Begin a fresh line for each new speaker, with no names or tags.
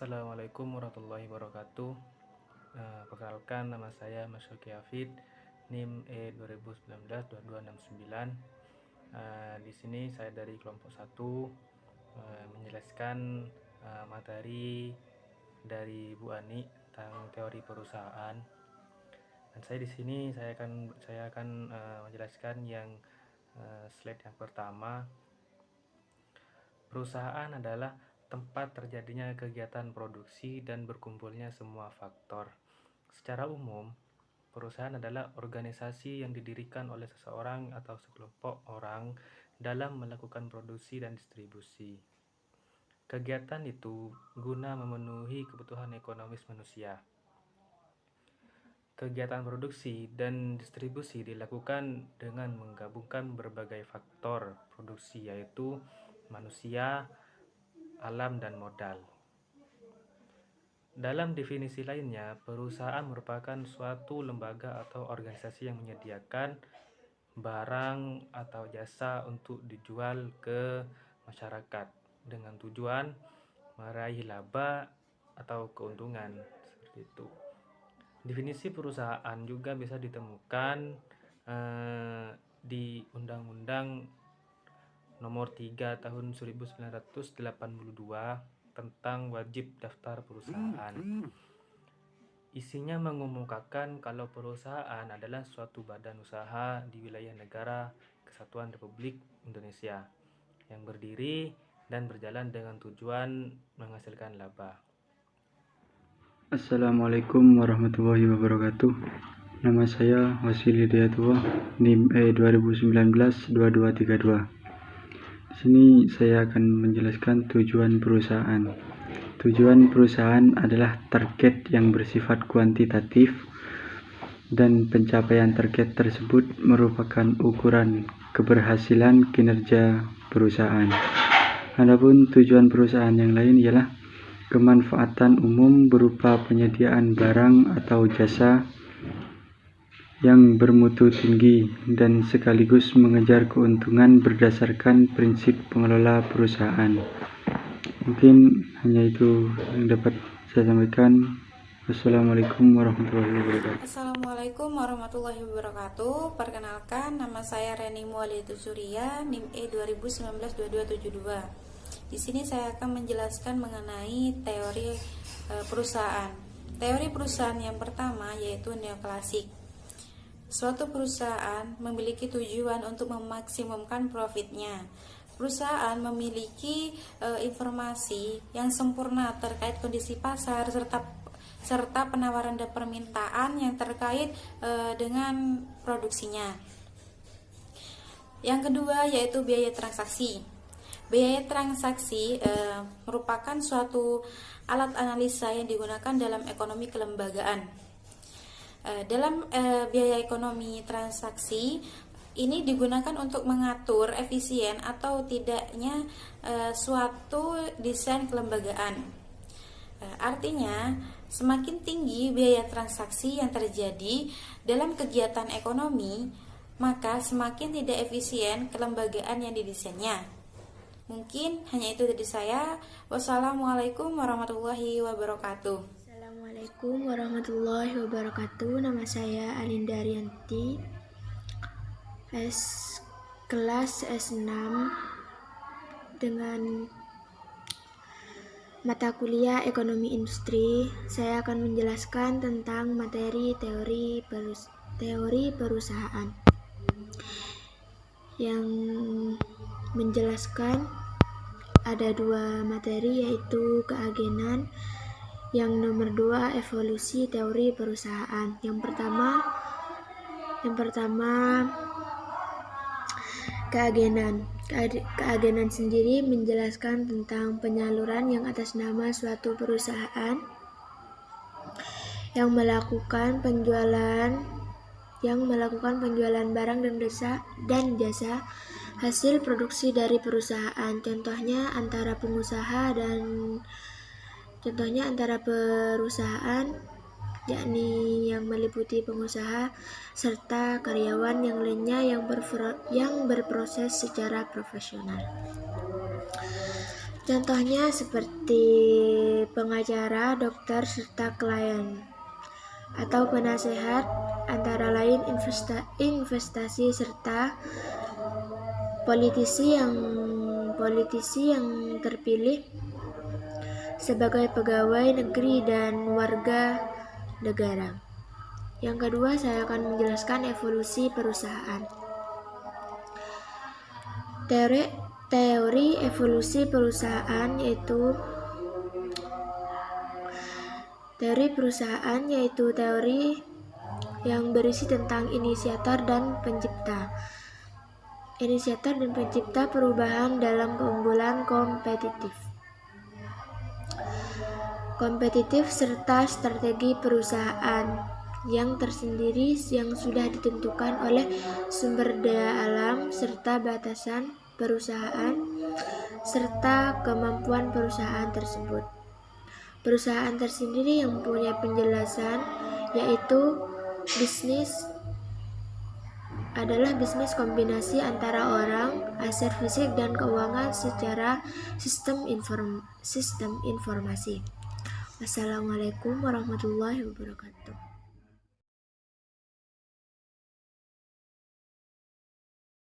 Assalamualaikum warahmatullahi wabarakatuh. Perkenalkan, nama saya Masyuki Hafid, NIM E2019-2269. Di sini saya dari kelompok 1 menjelaskan materi dari Bu Ani tentang teori perusahaan. Dan saya di sini saya akan menjelaskan yang slide yang pertama. Perusahaan adalah tempat terjadinya kegiatan produksi dan berkumpulnya semua faktor. Secara umum, perusahaan adalah organisasi yang didirikan oleh seseorang atau sekelompok orang dalam melakukan produksi dan distribusi. Kegiatan itu guna memenuhi kebutuhan ekonomis manusia. Kegiatan produksi dan distribusi dilakukan dengan menggabungkan berbagai faktor produksi, yaitu manusia, alam, dan modal. Dalam definisi lainnya, perusahaan merupakan suatu lembaga atau organisasi yang menyediakan barang atau jasa untuk dijual ke masyarakat dengan tujuan meraih laba atau keuntungan, seperti itu. Definisi perusahaan juga bisa ditemukan di Undang-Undang Nomor 3 Tahun 1982 tentang wajib daftar perusahaan. Isinya mengemukakan kalau perusahaan adalah suatu badan usaha di wilayah negara Kesatuan Republik Indonesia yang berdiri dan berjalan dengan tujuan menghasilkan laba.
Assalamualaikum warahmatullahi wabarakatuh. Nama saya Wasili Hidayatullah, NIM E2019-2232. Di sini saya akan menjelaskan tujuan perusahaan. Tujuan perusahaan adalah target yang bersifat kuantitatif, dan pencapaian target tersebut merupakan ukuran keberhasilan kinerja perusahaan. Adapun tujuan perusahaan yang lain ialah kemanfaatan umum berupa penyediaan barang atau jasa yang bermutu tinggi dan sekaligus mengejar keuntungan berdasarkan prinsip pengelola perusahaan. Mungkin hanya itu yang dapat saya sampaikan. Wassalamualaikum warahmatullahi wabarakatuh.
Assalamualaikum warahmatullahi wabarakatuh. Perkenalkan, nama saya Reni Mualitu Surya, NIM E2019-2272. Di sini saya akan menjelaskan mengenai teori perusahaan. Teori perusahaan yang pertama yaitu neoklasik. Suatu perusahaan memiliki tujuan untuk memaksimumkan profitnya. Perusahaan memiliki informasi yang sempurna terkait kondisi pasar serta penawaran dan permintaan yang terkait dengan produksinya. Yang kedua yaitu biaya transaksi. Biaya transaksi merupakan suatu alat analisa yang digunakan dalam ekonomi kelembagaan. Dalam biaya ekonomi transaksi ini digunakan untuk mengatur efisien atau tidaknya suatu desain kelembagaan. Artinya, semakin tinggi biaya transaksi yang terjadi dalam kegiatan ekonomi, maka semakin tidak efisien kelembagaan yang didesainnya. Mungkin hanya itu dari saya. Wassalamualaikum warahmatullahi wabarakatuh.
Assalamualaikum warahmatullahi wabarakatuh. Nama saya Alinda Arianti, kelas S6 dengan mata kuliah Ekonomi Industri. Saya akan menjelaskan tentang materi teori perusahaan. Yang menjelaskan ada dua materi, yaitu keagenan. Yang nomor 2 evolusi teori perusahaan. Yang pertama keagenan. Keagenan sendiri menjelaskan tentang penyaluran yang atas nama suatu perusahaan yang melakukan penjualan barang dan jasa hasil produksi dari perusahaan. Contohnya antara perusahaan, yakni yang meliputi pengusaha serta karyawan yang lainnya yang berproses secara profesional. Contohnya seperti pengacara, dokter, serta klien, atau penasehat, antara lain investasi serta politisi yang terpilih sebagai pegawai negeri dan warga negara. Yang kedua, saya akan menjelaskan evolusi perusahaan. Teori evolusi perusahaan yaitu teori yang berisi tentang inisiator dan pencipta perubahan dalam keunggulan kompetitif serta strategi perusahaan yang tersendiri yang sudah ditentukan oleh sumber daya alam serta batasan perusahaan serta kemampuan perusahaan tersebut. Perusahaan tersendiri yang mempunyai penjelasan yaitu bisnis adalah bisnis kombinasi antara orang, aset fisik dan keuangan secara sistem informasi. Wassalamualaikum warahmatullahi wabarakatuh.